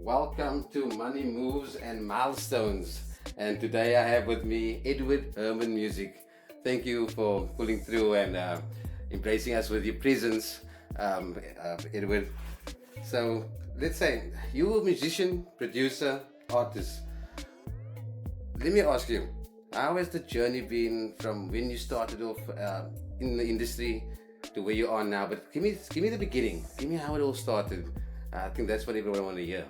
Welcome to Money Moves and Milestones. And today I have with me Edward Herman Music. Thank you for pulling through and embracing us with your presence, Edward. So let's say you're a musician, producer, artist. Let me ask you, how has the journey been from when you started off in the industry to where you are now? But give me the beginning. Give me how it all started. I think that's what everyone want to hear.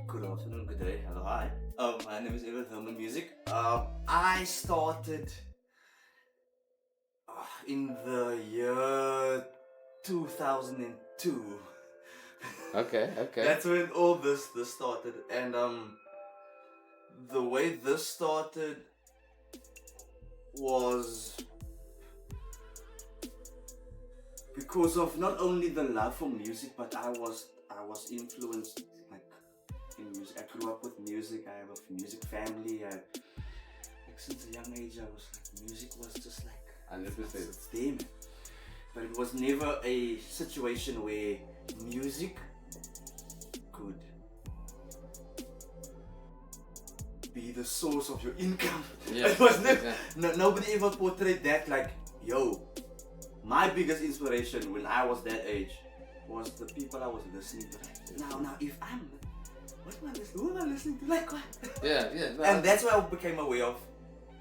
Good afternoon, good day, hello, hi. My name is Edward Herman Music. I started in the year 2002. Okay. That's when all this started, and the way this started was because of not only the love for music, but I was influenced in music. I grew up with music. I have a music family. Since a young age, I was like, music was just like 100%. It's there, man. But it was never a situation where music could be the source of your income. Yeah. It was never. Nobody ever portrayed that like, yo. My biggest inspiration when I was that age was the people I was listening to. Now, if I'm, who am I listening to? Like what? Yeah. No, and that's why I became aware of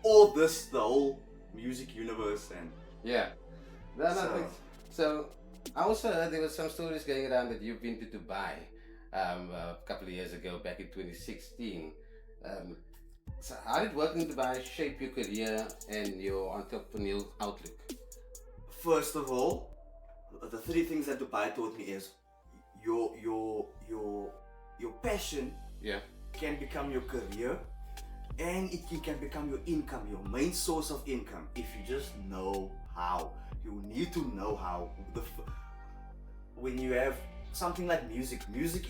all this, the whole music universe, and yeah. So I also heard there was some stories going around that you've been to Dubai a couple of years ago, back in 2016. So how did working in Dubai shape your career and your entrepreneurial outlook? First of all, the three things that Dubai taught me is your passion can become your career, and it can become your income, your main source of income, if you just know how. You need to know how. When you have something like music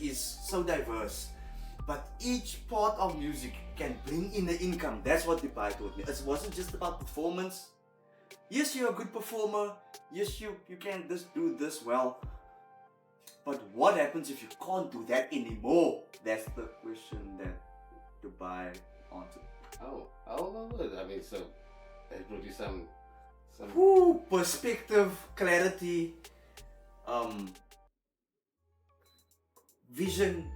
is so diverse, but each part of music can bring in the income. That's what Dubai taught me. It wasn't just about performance. Yes, you're a good performer. Yes, you can just do this well. But what happens if you can't do that anymore? That's the question that Dubai answered. Oh, I mean, so it brought you some perspective, clarity, vision,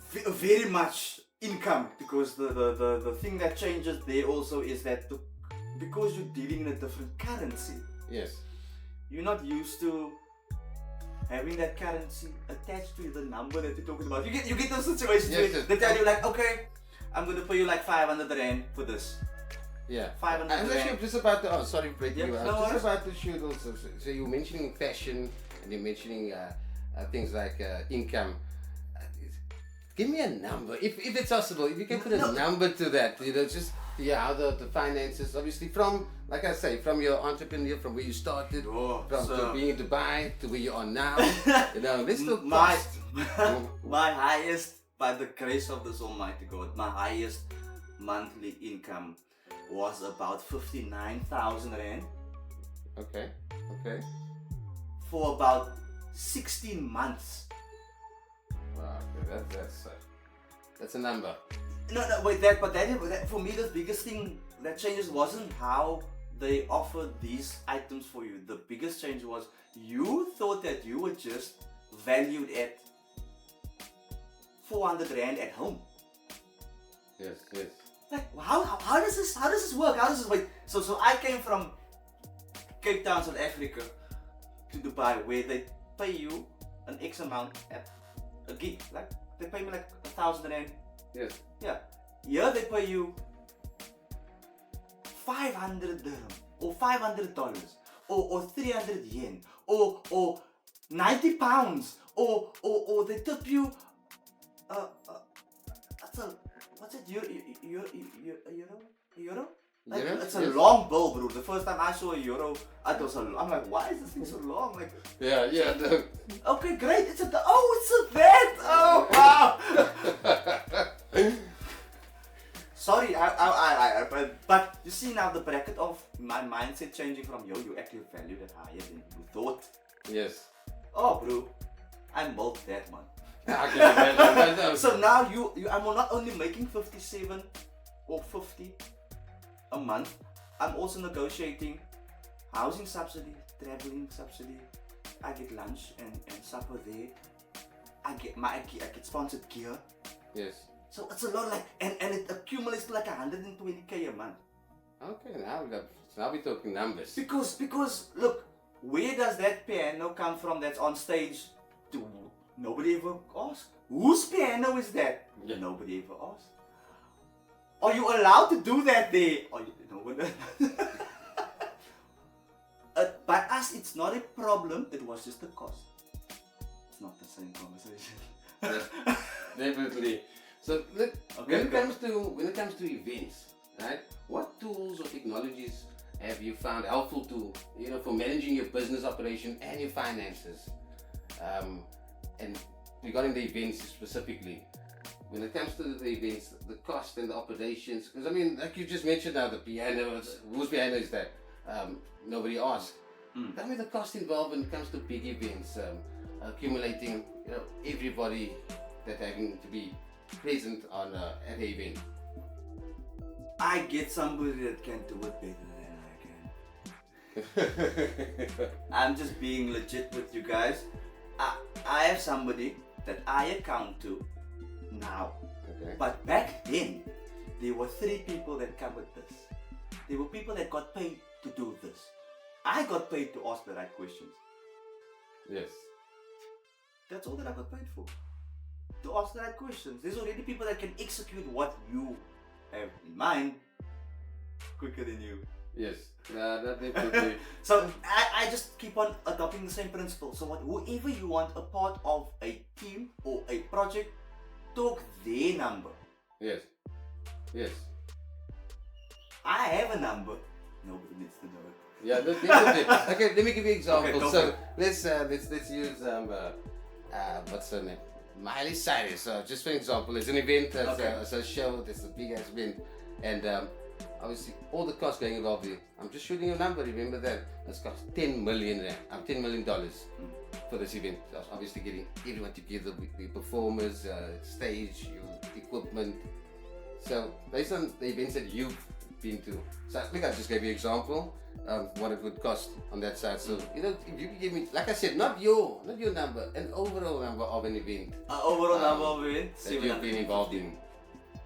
very much income, because the thing that changes there also is that because you're dealing in a different currency. Yes. You're not used to having that currency attached to the number that you're talking about. You get those situations where they tell you like, okay, I'm gonna pay you like 500 rand for this. Yeah. 500 I was rand. actually just about to, sorry to break you. I was no just about to shoot also. So you're mentioning fashion and you're mentioning things like income. Give me a number, if it's possible. If you can put a number to that, just how the finances, obviously from, like I say, from your entrepreneur, from where you started, to being in Dubai to where you are now. Let's look my highest, by the grace of this Almighty God, my highest monthly income was about 59,000 rand. Okay. For about 16 months. Wow, okay, that's a number. No, wait, that for me, the biggest thing that changes wasn't how they offered these items for you. The biggest change was you thought that you were just valued at 400 rand at home. Yes. Like, how does this work? Wait? So I came from Cape Town, South Africa, to Dubai, where they pay you an X amount at a gig. Like they pay me like 1,000 rand. Yes. Yeah. Here they pay you 500 dirham or $500 or 300 yen or 90 pounds or they tip you what's it, euro? Like, it's a long bill, bro. The first time I saw a euro, I'm like, why is this thing so long? Like, okay, great. It's a that. Oh wow. Sorry, but you see now the bracket of my mindset changing from you actually valued it higher than you thought. Yes. Oh, bro, I milked that, man. I can imagine. No, no. So now I'm not only making 57 or 50 a month, I'm also negotiating housing subsidy, traveling subsidy. I get lunch and supper there. I get sponsored gear. Yes. So it's a lot, like, and it accumulates to like 120k a month. Okay, now we're talking numbers. Because look, where does that piano come from that's on stage? Nobody ever asked. Whose piano is that? Yeah. Nobody ever asked. Are you allowed to do that there? No one. By us, it's not a problem. It was just the cost. It's not the same conversation. Yes, definitely. So look, when it comes to events, right? What tools or technologies have you found helpful to, for managing your business operation and your finances? And regarding the events specifically, when it comes to the events, the cost and the operations, because I mean, like you just mentioned now, the piano, whose piano is that? Nobody asked. Tell me the cost involved when it comes to big events, accumulating, everybody that having to be present on at the event. I get somebody that can do it better than I can. I'm just being legit with you guys. I have somebody that I account to now. Okay. But back then, there were 3 people that covered this. There were people that got paid to do this. I got paid to ask the right questions. Yes. That's all that I got paid for. To ask the right questions. There's already people that can execute what you have in mind quicker than you. Yes. That definitely. So I just keep on adopting the same principle. So whoever you want a part of a team or a project, talk their number. Yes. Yes. I have a number. Nobody needs to know it. Yeah, definitely. Okay, let me give you an example. Okay, so let's use what's her name? Miley Cyrus. So just for example, there's an event, there's a show, there's a big ass event, and obviously all the costs going involved there. I'm just shooting a number. Remember that it's cost $10 million for this event. So obviously getting everyone together, the performers, stage, your equipment. So based on the events that you've been to, so I think I just gave you an example what it would cost on that side. So if you could give me, like I said, not your number, an overall number of an event. Overall number of events that you've been involved in.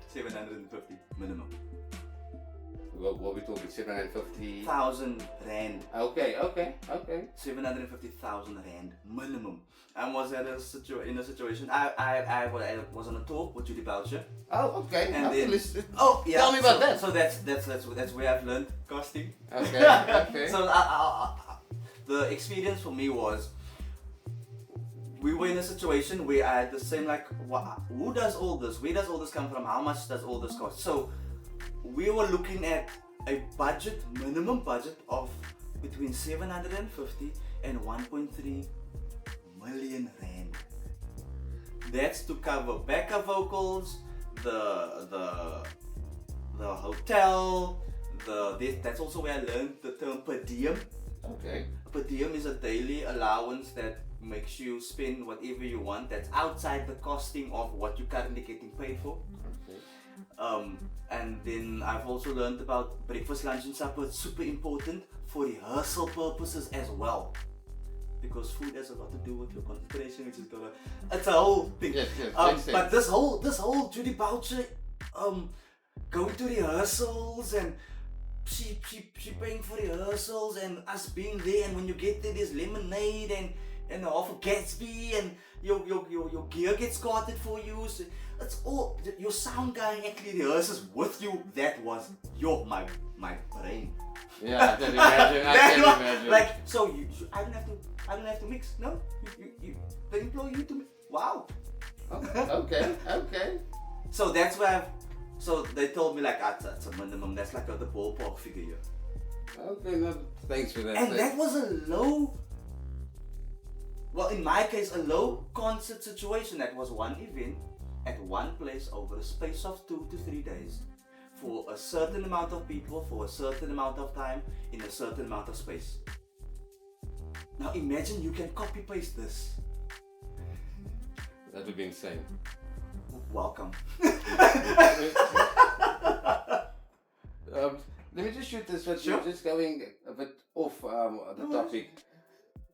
750 minimum. What we talking? 750. 1,000 rand. Okay. 750,000 rand minimum. I was in a situation. I was on a talk with Judy Boucher. Oh, okay. And okay, then, yeah. Tell me about that. So that's where I've learned costing. Okay. So the experience for me was, we were in a situation where I had the same, like, who does all this? Where does all this come from? How much does all this cost? So we were looking at a minimum budget of between 750 and 1.3 million rand. That's to cover backup vocals, the hotel, that's also where I learned the term per diem. Okay. Per diem is a daily allowance that makes you spend whatever you want. That's outside the costing of what you're currently getting paid for. Okay. And then I've also learned about breakfast, lunch and supper. It's super important for rehearsal purposes as well, because food has a lot to do with your concentration, which is it's a whole thing. Yes, but this whole Judy Boucher going to rehearsals, and she paying for rehearsals and us being there, and when you get there there's lemonade and half a Gatsby, and your gear gets carted for you. So it's all, your sound guy actually rehearses with you. That was my brain. Yeah, I can imagine. I can imagine. Like, so I don't have to mix. No, they employ you to mix. Wow. Okay. So that's where so they told me, like, that's a minimum. That's like the ballpark figure here. Okay, no, thanks for that. And that was a low. Well, in my case, a low concert situation. That was one event at one place over a space of 2 to 3 days, for a certain amount of people, for a certain amount of time, in a certain amount of space. Now imagine you can copy paste this That would be insane. Welcome. Let me just shoot this, but Sure. you're just going a bit off the topic.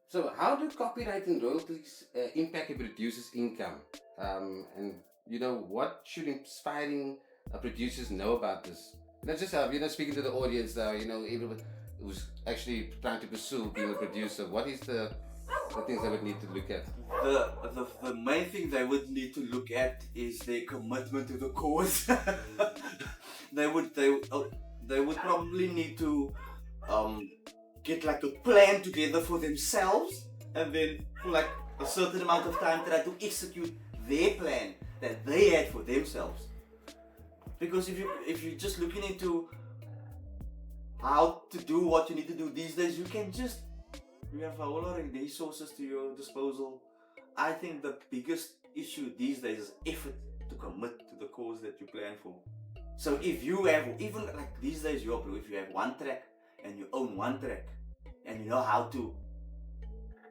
So, how do copyright and royalties impact a producer's income? And what should inspiring producers know about this? Not just speaking to the audience now. Everyone who's actually trying to pursue being a producer. What is the things they would need to look at? The main thing they would need to look at is their commitment to the cause. they would probably need to get like a plan together for themselves, and then for like a certain amount of time try to execute their plan that they had for themselves. Because if you're just looking into how to do what you need to do these days, you have a whole lot of resources to your disposal. I think the biggest issue these days is effort to commit to the cause that you plan for. So if you have, even like these days, if you have one track and you own one track and you know how to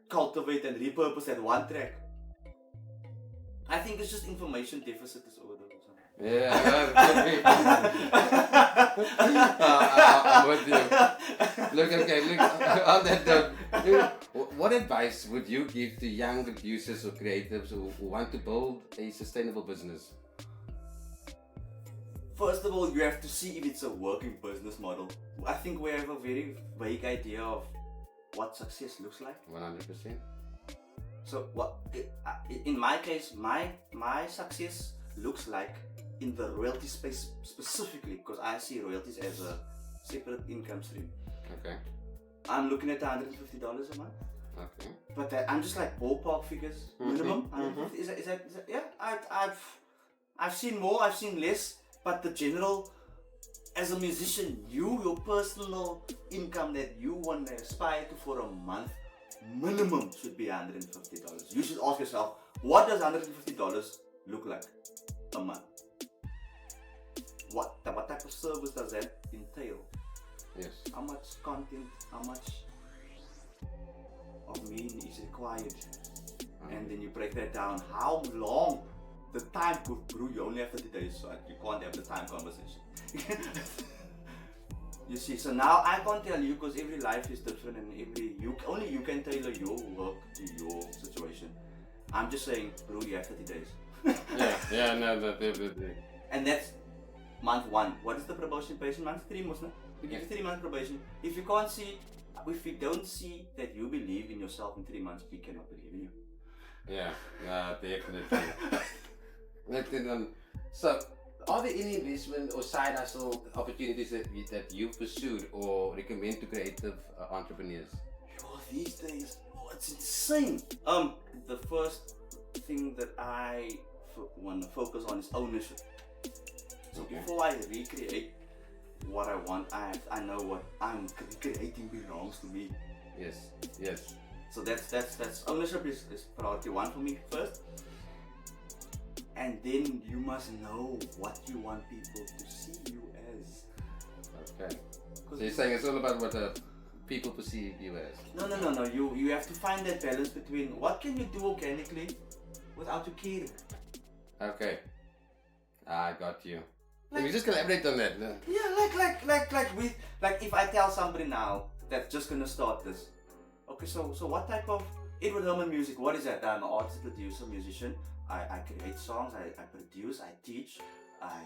cultivate and repurpose that one track, I think it's just information deficit disorder or something. Yeah, I'm with you. Look, on that note, what advice would you give to young producers or creatives who want to build a sustainable business? First of all, you have to see if it's a working business model. I think we have a very vague idea of what success looks like. 100%. So in my case, my success looks like in the royalty space specifically, because I see royalties as a separate income stream. Okay. I'm looking at $150 a month. Okay. But I'm just like ballpark figures, minimum. Is that yeah? I've seen more, I've seen less, but the general, as a musician, your personal income that you want to aspire to for a month, minimum should be $150. You should ask yourself, what does $150 look like a month? What type of service does that entail? Yes. How much content, how much of me is required? And then you break that down. How long the time could brew? You only have 30 days, so you can't have the time conversation. You see, so now I can't tell you, because every life is different, and only you can tailor your work to your situation. I'm just saying, bro, you have 30 days. No, definitely. And that's month 1. What is the probation period? Month 3, Muslim. We give you 3 months probation. If you don't see that you believe in yourself in 3 months, we cannot believe in you. Yeah, definitely. So, are there any investment or side hustle opportunities that you've pursued or recommend to creative entrepreneurs? These days, it's insane. The first thing that I want to focus on is ownership. So before I recreate what I want, I know what I'm creating belongs to me. Yes. So that's ownership is priority 1 for me first. And then you must know what you want people to see you as. Okay. So you're saying it's all about what people perceive you as? No. You have to find that balance between what can you do organically without you caring. Okay. I got you. Let me just collaborate on that. No? Yeah, like if I tell somebody now that's just gonna start this. Okay, so what type of Edward Herman music? What is that? I'm an artist, producer, musician. I create songs. I produce. I teach. I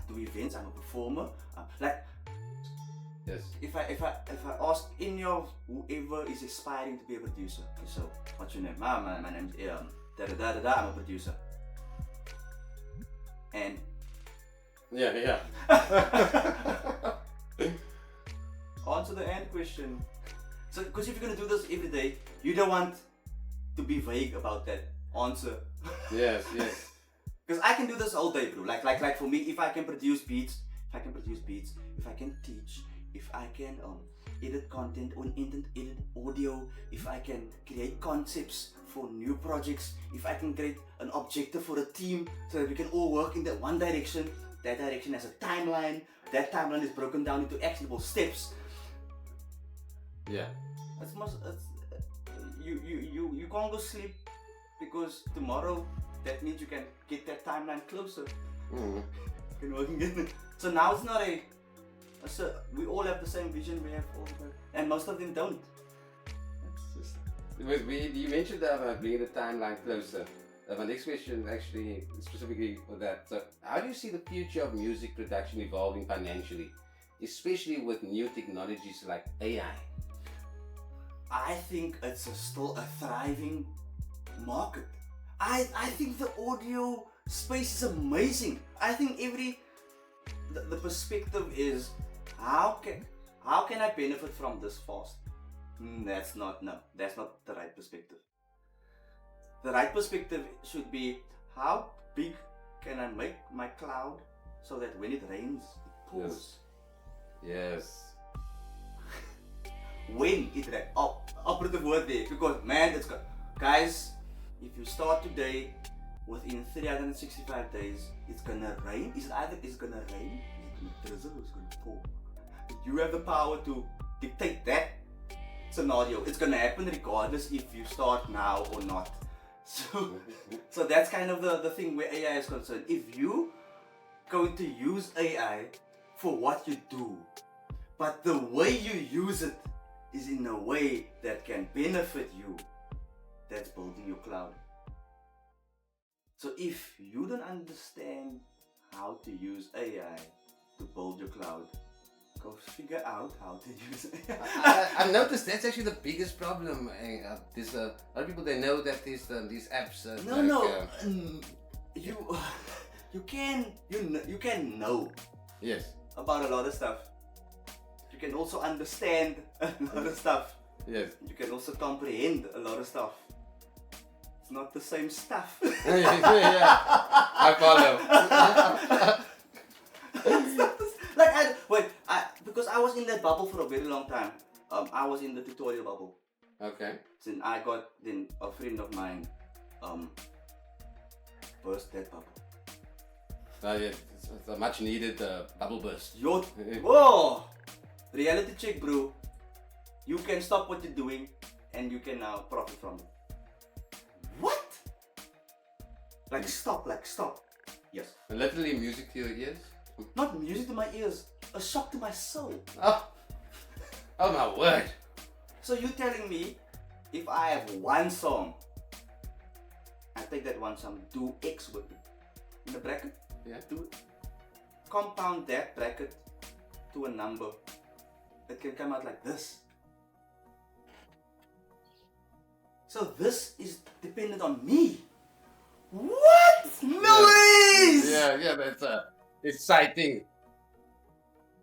do events. I'm a performer. Yes. If I ask any of whoever is aspiring to be a producer. Okay, so what's your name? My name's I'm a producer. And yeah. Answer the end question. So, because if you're gonna do this every day, you don't want to be vague about that answer. Yes. Because I can do this all day, bro. Like for me, if I can produce beats, if I can teach, if I can edit content on internet, edit audio, if I can create concepts for new projects, if I can create an objective for a team so that we can all work in that one direction. That direction has a timeline. That timeline is broken down into actionable steps. Yeah. You can't go sleep because tomorrow that means you can get that timeline closer. Mm. Can work again. So now it's not so we all have the same vision. We have all and most of them don't. It's just You mentioned bringing the timeline closer. My next question actually specifically for that. So how do you see the future of music production evolving financially, especially with new technologies like AI? I think it's still a thriving market. I think the audio space is amazing. I think the perspective is how can I benefit from this fast? That's not the right perspective. The right perspective should be how big can I make my cloud so that when it rains it pours. Yes. When it rains. Operative word there, because man, it's got guys. If you start today, within 365 days, it's gonna rain. It's gonna rain, it's gonna drizzle, it's gonna pour. You have the power to dictate that scenario. It's gonna happen regardless if you start now or not. So that's kind of the thing where AI is concerned. If you going to use AI for what you do, but the way you use it is in a way that can benefit you, that's building your cloud. So if you don't understand how to use AI to build your cloud, go figure out how to use AI. I've noticed that's actually the biggest problem. There's a lot of people, they know that these apps. You can know Yes. about a lot of stuff. You can also understand a lot of stuff. Yes. You can also comprehend a lot of stuff. It's not the same stuff. Yeah. I follow. Because I was in that bubble for a very long time. I was in the tutorial bubble. Okay. Then a friend of mine burst that bubble. Yeah, it's a much needed bubble burst. Whoa! Reality check, bro. You can stop what you're doing and you can now profit from it. What? Like stop. Yes. And literally music to your ears? Not music to my ears, a shock to my soul. Oh my word. So you're telling me if I have one song, I take that one song, do X with it. In the bracket? Yeah. Do it. Compound that bracket to a number. It can come out like this. So this is dependent on me. What? No ways! Yeah, that's exciting.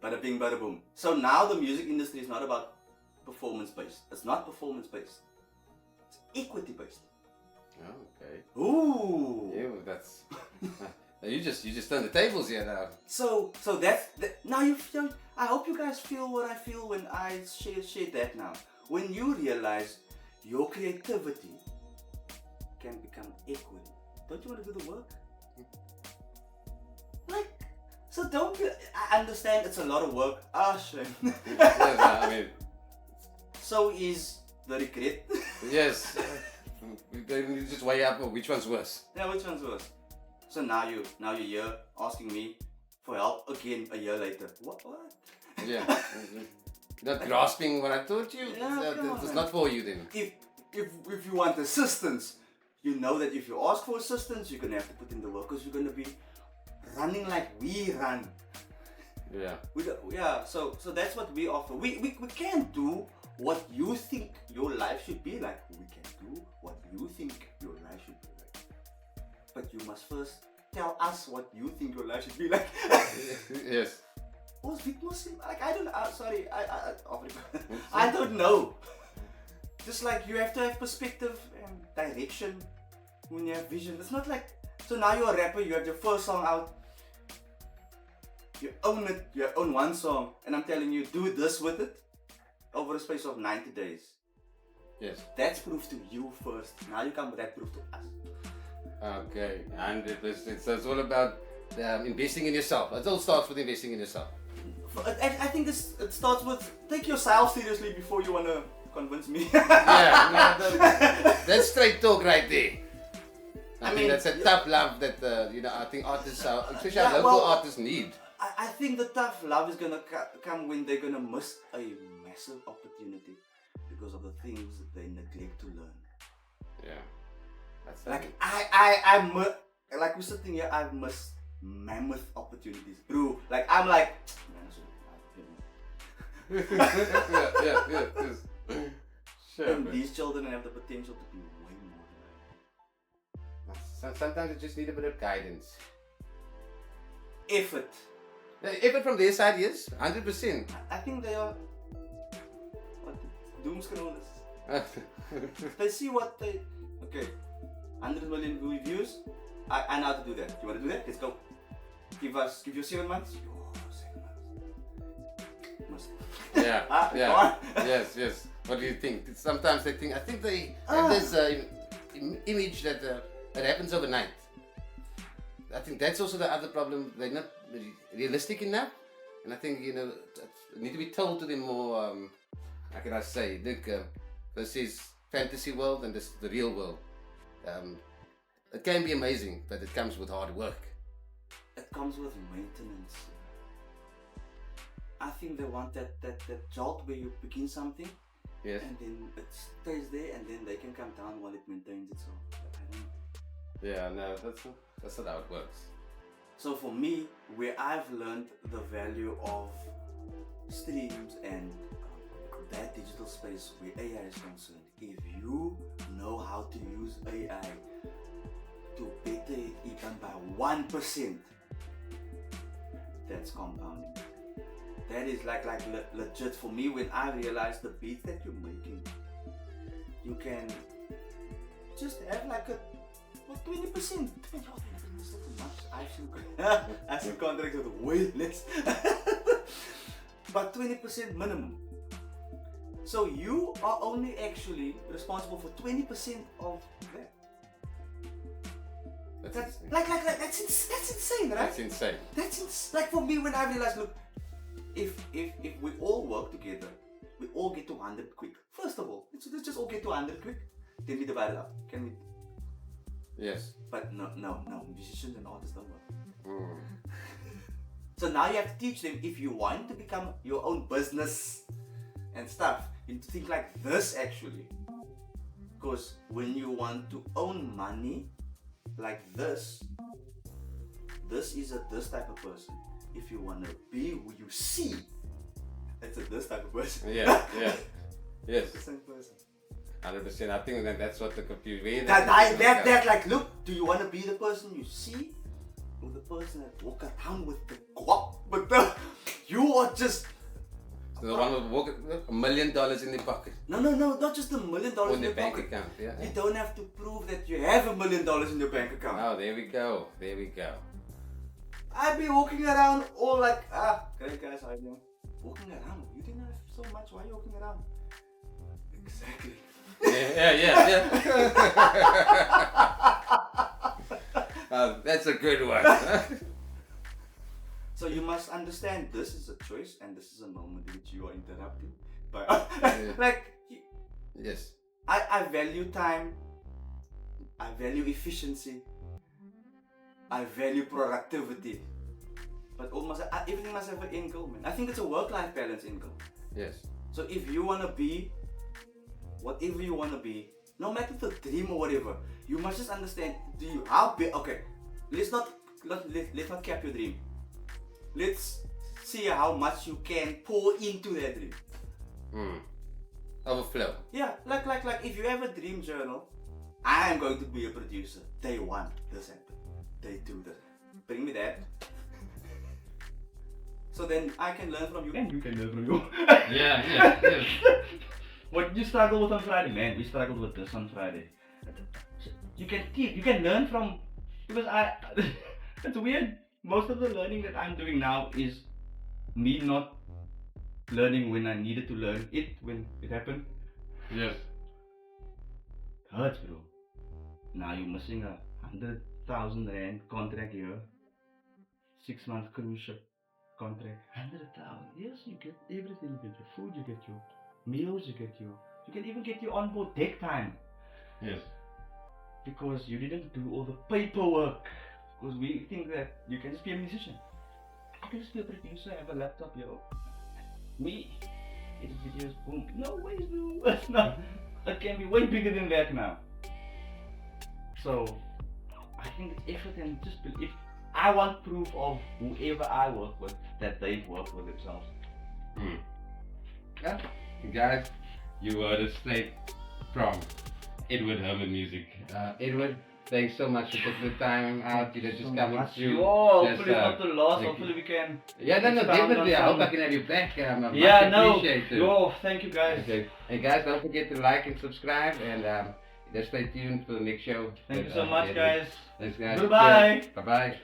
Bada bing, bada boom. So now the music industry is not about performance based. It's not performance based. It's equity based. Oh, okay. Ooh. Yeah, that's. You just turned the tables here now. So that's now you feel. I hope you guys feel what I feel when I share that now. When you realize your creativity can become equity, don't you want to do the work? So don't be, I understand it's a lot of work. Shame. I mean, so is the regret. yes. You just weigh up which one's worse. Yeah, which one's worse? So now you're here asking me for help again a year later. What? Yeah. Not grasping what I taught you. Yeah, It's not for you then. If you want assistance, you know that if you ask for assistance, you're gonna have to put in the work because you're gonna be running like we run. Yeah. So that's what we offer. We can't do what you think your life should be like. We can do what you think your life should be like. But you must first tell us what you think your life should be like. Yes. Like I don't know. Sorry, I don't know. Just like you have to have perspective and direction when you have vision. It's not like, so now you're a rapper, you have your first song out, you own it, you own one song, and I'm telling you, do this with it over a space of 90 days. Yes. That's proof to you first. Now you come with that proof to us. Okay, 100%. So it's all about investing in yourself. It all starts with investing in yourself. I think it starts with take yourself seriously before you want to convince me. Yeah, that's straight talk right there. I think that's a tough love that I think artists, especially Yeah, local well, artists, need. I think the tough love is gonna come when they're gonna miss a massive opportunity because of the things that they neglect to learn. Yeah, that's Like I'm like we're sitting here, I've missed mammoth opportunities, bro. Like I'm like, man, yes. Sure. and these children have the potential to be way more than Sometimes you just need a bit of guidance. effort. Even from their side, yes, 100%. I think they are what doomscrollers. They see what they 100 million views. I know how to do that. You want to do that? Let's go. Give you 7 months. Oh, 7 months. Must. Yeah, Come yeah, on. yes. What do you think? Sometimes they think. I think they have this image that it happens overnight. I think that's also the other problem. They're not realistic enough, and I think need to be told to them more. How can I say? Look, this is fantasy world and this is the real world. It can be amazing, but it comes with hard work. It comes with maintenance. I think they want that jolt where you begin something, Yes. and then it stays there, and then they can come down while it maintains itself. I don't know. Yeah, no, that's not how it works. So for me, where I've learned the value of streams and that digital space where AI is concerned, if you know how to use AI to better it even by 1%, that's compounding. That is like legit for me. When I realized the beats that you're making, you can just have like a 20%. I see contracts with way less. But 20% minimum. So you are only actually responsible for 20% of that. That's insane, right? That's insane. Like for me when I realized, look, if we all work together, we all get to 100 quick. First of all, let's just all get to 100 quick. Then we divide it up. Can we? Yes. But no, musicians and artists don't work. Mm. So now you have to teach them, if you want to become your own business and stuff, you need to think like this actually. Because when you want to own money like this is a this type of person. If you want to be who you see, it's a this type of person. Yeah. Yes. It's the same person. 100%. I think that's what the confusion. That like, look, do you want to be the person you see, or the person that walk around with the guap? But you are just the one with $1 million in the pocket. no, not just $1 million On in the your bank pocket. account. Yeah. You don't have to prove that you have $1 million in your bank account. Oh, there we go. I'd be walking around all like, great guys, how you doing? Walking around? You didn't have so much, why are you walking around? Exactly. Yeah. That's a good one. So you must understand this is a choice and this is a moment in which you are interrupted. But Yes. I value time, I value efficiency, I value productivity. But everything must have an end goal, man. I think it's a work-life balance end goal. Yes. So if you want to be whatever you want to be, no matter the dream or whatever, you must just understand, let's not cap your dream. Let's see how much you can pour into that dream. Overflow. Yeah, like if you have a dream journal, I am going to be a producer. Day 1, this happened. Day 2, this. Bring me that. So then I can learn from you and you can learn from you. Yeah. What you struggle with on Friday, man, we struggled with this on Friday. You can learn from, because it's weird. Most of the learning that I'm doing now is me not learning when I needed to learn it, when it happened. Yes. It hurts, bro. Now you're missing a 100,000 rand contract here. 6 month cruise ship contract. 100,000. Yes, you get everything. You get your food, you get your meals, you can even get you on board deck time. Yes. because you didn't do all the paperwork. Because we think that you can just be a musician. I can just be a producer, have a laptop, yo. Me, edit videos, boom. No ways, no. It's not. It can be way bigger than that now. So, I think it's effort and just believe. I want proof of whoever I work with that they've worked with themselves. Yeah, guys, you heard it straight from Edward Herman Music. Edward, thanks so much for taking the time out. You know, just coming through. Hopefully it's not the last. Hopefully we can. Yeah, no, definitely. I hope I can have you back. Yeah, no. Appreciate it. Yo, thank you guys. Okay. And guys, don't forget to like and subscribe, and just stay tuned for the next show. Thank you so much, guys. Thanks, guys. Goodbye. Bye bye.